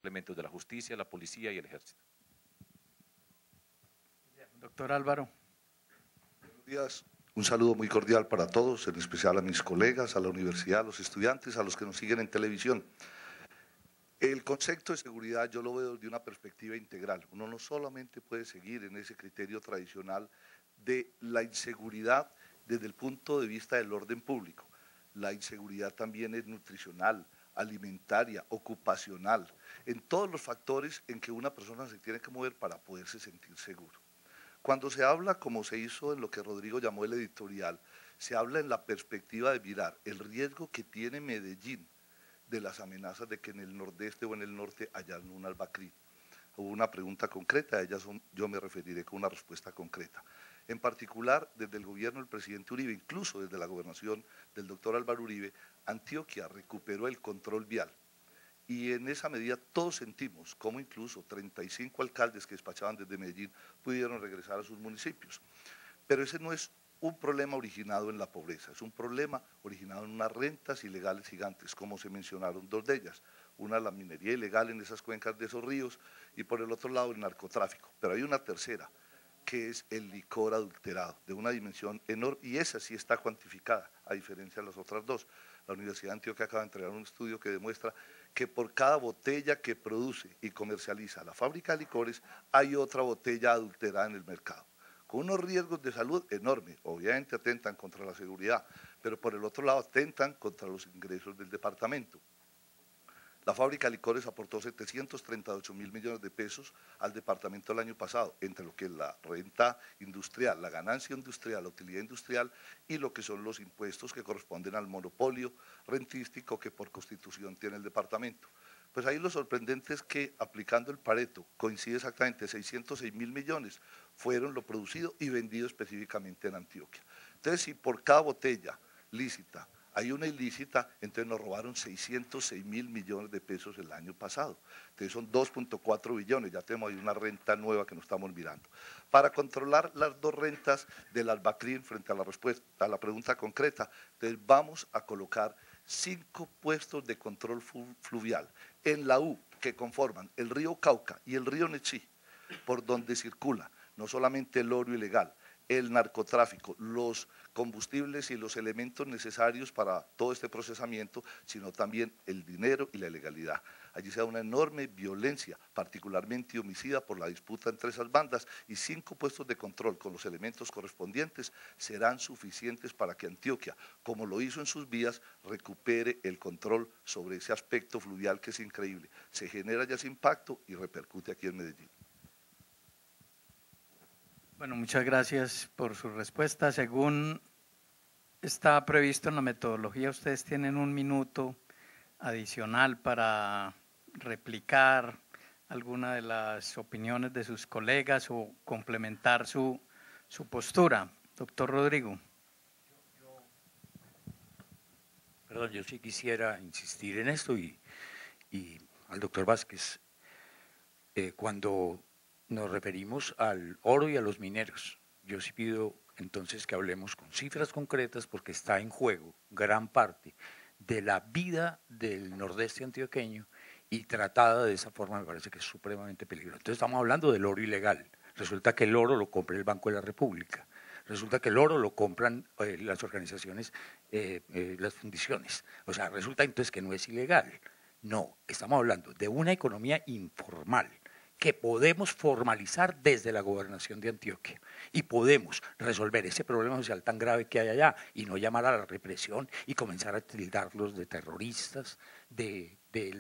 elementos de la justicia, la policía y el ejército. Doctor Álvaro. Buenos días. Un saludo muy cordial para todos, en especial a mis colegas, a la universidad, a los estudiantes, a los que nos siguen en televisión. El concepto de seguridad yo lo veo desde una perspectiva integral. Uno no solamente puede seguir en ese criterio tradicional de la inseguridad desde el punto de vista del orden público. La inseguridad también es nutricional, alimentaria, ocupacional, en todos los factores en que una persona se tiene que mover para poderse sentir seguro. Cuando se habla, como se hizo en lo que Rodrigo llamó el editorial, se habla en la perspectiva de mirar el riesgo que tiene Medellín de las amenazas de que en el nordeste o en el norte hayan un Al-Bakri. Hubo una pregunta concreta, a ellas yo me referiré con una respuesta concreta. En particular, desde el gobierno del presidente Uribe, incluso desde la gobernación del doctor Álvaro Uribe, Antioquia recuperó el control vial. Y en esa medida todos sentimos cómo incluso 35 alcaldes que despachaban desde Medellín pudieron regresar a sus municipios. Pero ese no es un problema originado en la pobreza, es un problema originado en unas rentas ilegales gigantes, como se mencionaron dos de ellas. Una, la minería ilegal en esas cuencas de esos ríos, y por el otro lado el narcotráfico. Pero hay una tercera, que es el licor adulterado, de una dimensión enorme, y esa sí está cuantificada, a diferencia de las otras dos. La Universidad de Antioquia acaba de entregar un estudio que demuestra que por cada botella que produce y comercializa la fábrica de licores, hay otra botella adulterada en el mercado, con unos riesgos de salud enormes. Obviamente atentan contra la seguridad, pero por el otro lado atentan contra los ingresos del departamento. La fábrica de licores aportó 738.000 millones de pesos al departamento el año pasado, entre lo que es la renta industrial, la ganancia industrial, la utilidad industrial y lo que son los impuestos que corresponden al monopolio rentístico que por constitución tiene el departamento. Pues ahí lo sorprendente es que aplicando el Pareto, coincide exactamente 606.000 millones, fueron lo producido y vendido específicamente en Antioquia. Entonces, si por cada botella lícita hay una ilícita, entonces nos robaron 606.000 millones de pesos el año pasado. Entonces son 2.4 billones, ya tenemos ahí una renta nueva que nos estamos mirando. Para controlar las dos rentas del Al-Bakri frente a la respuesta, a la pregunta concreta, entonces vamos a colocar 5 puestos de control fluvial en la U que conforman el río Cauca y el río Nechí, por donde circula no solamente el oro ilegal, el narcotráfico, los combustibles y los elementos necesarios para todo este procesamiento, sino también el dinero y la ilegalidad. Allí se da una enorme violencia, particularmente homicida por la disputa entre esas bandas, y 5 puestos de control con los elementos correspondientes serán suficientes para que Antioquia, como lo hizo en sus vías, recupere el control sobre ese aspecto fluvial que es increíble. Se genera ya ese impacto y repercute aquí en Medellín. Bueno, muchas gracias por su respuesta. Según está previsto en la metodología, ustedes tienen 1 minuto adicional para replicar alguna de las opiniones de sus colegas o complementar su postura. Doctor Rodrigo. Perdón, yo sí quisiera insistir en esto y al doctor Vázquez, cuando nos referimos al oro y a los mineros, yo sí pido entonces que hablemos con cifras concretas porque está en juego gran parte de la vida del nordeste antioqueño y tratada de esa forma me parece que es supremamente peligroso. Entonces estamos hablando del oro ilegal, resulta que el oro lo compra el Banco de la República, resulta que el oro lo compran las organizaciones, las fundiciones, o sea, resulta entonces que no es ilegal, no, estamos hablando de una economía informal, que podemos formalizar desde la gobernación de Antioquia y podemos resolver ese problema social tan grave que hay allá y no llamar a la represión y comenzar a tildarlos de terroristas, de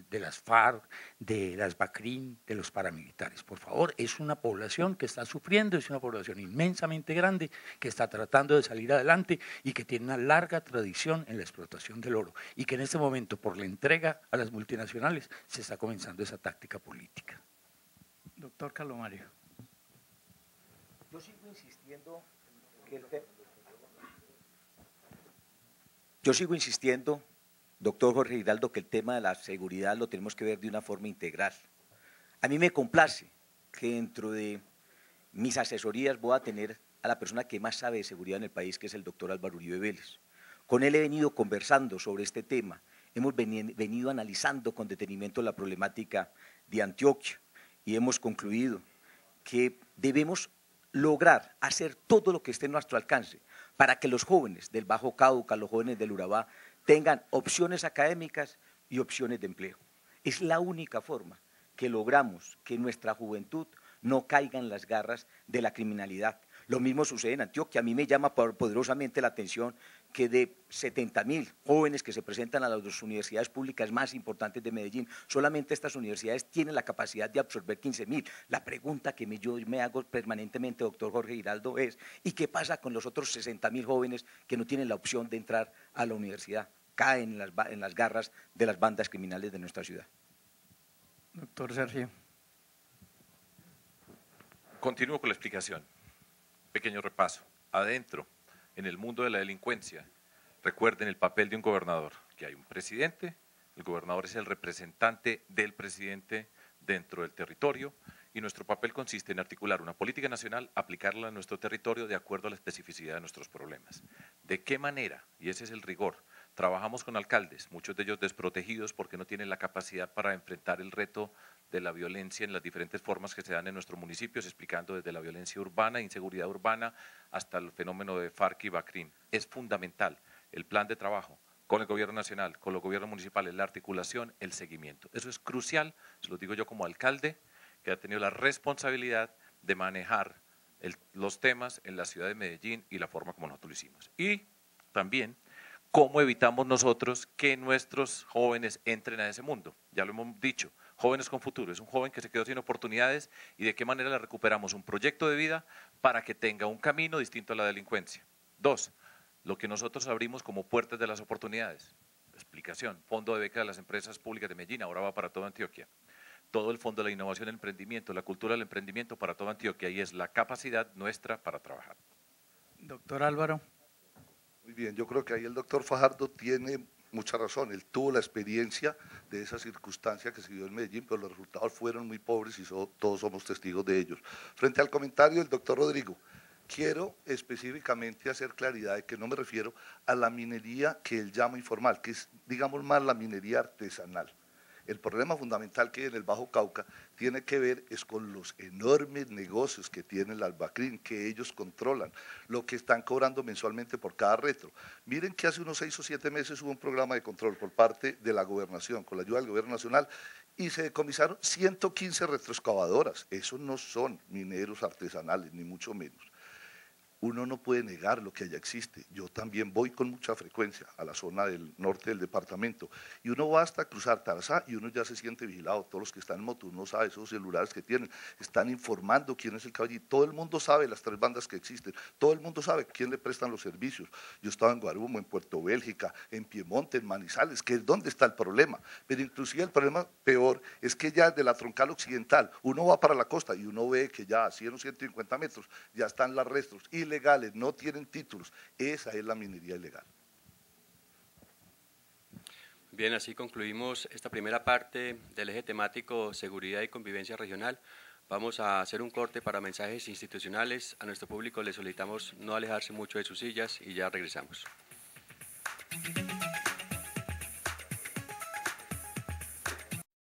las FARC, de las BACRIM, de los paramilitares. Por favor, es una población que está sufriendo, es una población inmensamente grande que está tratando de salir adelante y que tiene una larga tradición en la explotación del oro y que en este momento por la entrega a las multinacionales se está comenzando esa táctica política. Doctor Calomario. Yo sigo insistiendo, doctor Jorge Giraldo, que el tema de la seguridad lo tenemos que ver de una forma integral. A mí me complace que dentro de mis asesorías voy a tener a la persona que más sabe de seguridad en el país, que es el doctor Álvaro Uribe Vélez. Con él he venido conversando sobre este tema hemos venido analizando con detenimiento la problemática de Antioquia y hemos concluido que debemos lograr hacer todo lo que esté en nuestro alcance para que los jóvenes del Bajo Cauca, los jóvenes del Urabá, tengan opciones académicas y opciones de empleo. Es la única forma que logramos que nuestra juventud no caiga en las garras de la criminalidad. Lo mismo sucede en Antioquia. A mí me llama poderosamente la atención que de 70.000 jóvenes que se presentan a las universidades públicas más importantes de Medellín, solamente estas universidades tienen la capacidad de absorber 15.000. La pregunta que yo me hago permanentemente, doctor Jorge Giraldo, es ¿y qué pasa con los otros 60.000 jóvenes que no tienen la opción de entrar a la universidad? Caen en las garras de las bandas criminales de nuestra ciudad. Doctor Sergio. Continúo con la explicación. Pequeño repaso. Adentro, en el mundo de la delincuencia, recuerden el papel de un gobernador, que hay un presidente, el gobernador es el representante del presidente dentro del territorio y nuestro papel consiste en articular una política nacional, aplicarla a nuestro territorio de acuerdo a la especificidad de nuestros problemas. ¿De qué manera? Y ese es el rigor. Trabajamos con alcaldes, muchos de ellos desprotegidos porque no tienen la capacidad para enfrentar el reto de la violencia en las diferentes formas que se dan en nuestros municipios, explicando desde la violencia urbana, inseguridad urbana, hasta el fenómeno de FARC y BACRIM. Es fundamental el plan de trabajo con el gobierno nacional, con los gobiernos municipales, la articulación, el seguimiento. Eso es crucial, se lo digo yo como alcalde, que ha tenido la responsabilidad de manejar los temas en la ciudad de Medellín y la forma como nosotros lo hicimos. Y también cómo evitamos nosotros que nuestros jóvenes entren a ese mundo. Ya lo hemos dicho, jóvenes con futuro, es un joven que se quedó sin oportunidades y de qué manera le recuperamos un proyecto de vida para que tenga un camino distinto a la delincuencia. 2, lo que nosotros abrimos como puertas de las oportunidades. Explicación, fondo de beca de las empresas públicas de Medellín, ahora va para toda Antioquia. Todo el fondo de la innovación y el emprendimiento, la cultura del emprendimiento para toda Antioquia y es la capacidad nuestra para trabajar. Doctor Álvaro. Muy bien, yo creo que ahí el doctor Fajardo tiene mucha razón. Él tuvo la experiencia de esa circunstancia que se dio en Medellín, pero los resultados fueron muy pobres y todos somos testigos de ellos. Frente al comentario del doctor Rodrigo, quiero específicamente hacer claridad de que no me refiero a la minería que él llama informal, que es, digamos, más la minería artesanal. El problema fundamental que hay en el Bajo Cauca tiene que ver es con los enormes negocios que tiene el Albacrín, que ellos controlan, lo que están cobrando mensualmente por cada retro. Miren que hace unos 6 o 7 meses hubo un programa de control por parte de la gobernación, con la ayuda del gobierno nacional, y se decomisaron 115 retroexcavadoras. Esos no son mineros artesanales, ni mucho menos. Uno no puede negar lo que allá existe. Yo también voy con mucha frecuencia a la zona del norte del departamento y uno va hasta cruzar Tarzá y uno ya se siente vigilado. Todos los que están en moto, uno sabe esos celulares que tienen, están informando quién es el caballito. Todo el mundo sabe las 3 bandas que existen, todo el mundo sabe quién le prestan los servicios. Yo estaba en Guarumo, en Puerto Bélgica, en Piemonte, en Manizales, que es donde está el problema. Pero inclusive el problema peor es que ya de la troncal occidental, uno va para la costa y uno ve que ya a 100 o 150 metros ya están las restos ilegales, no tienen títulos. Esa es la minería ilegal. Bien, así concluimos esta primera parte del eje temático Seguridad y Convivencia Regional. Vamos a hacer un corte para mensajes institucionales. A nuestro público le solicitamos no alejarse mucho de sus sillas y ya regresamos.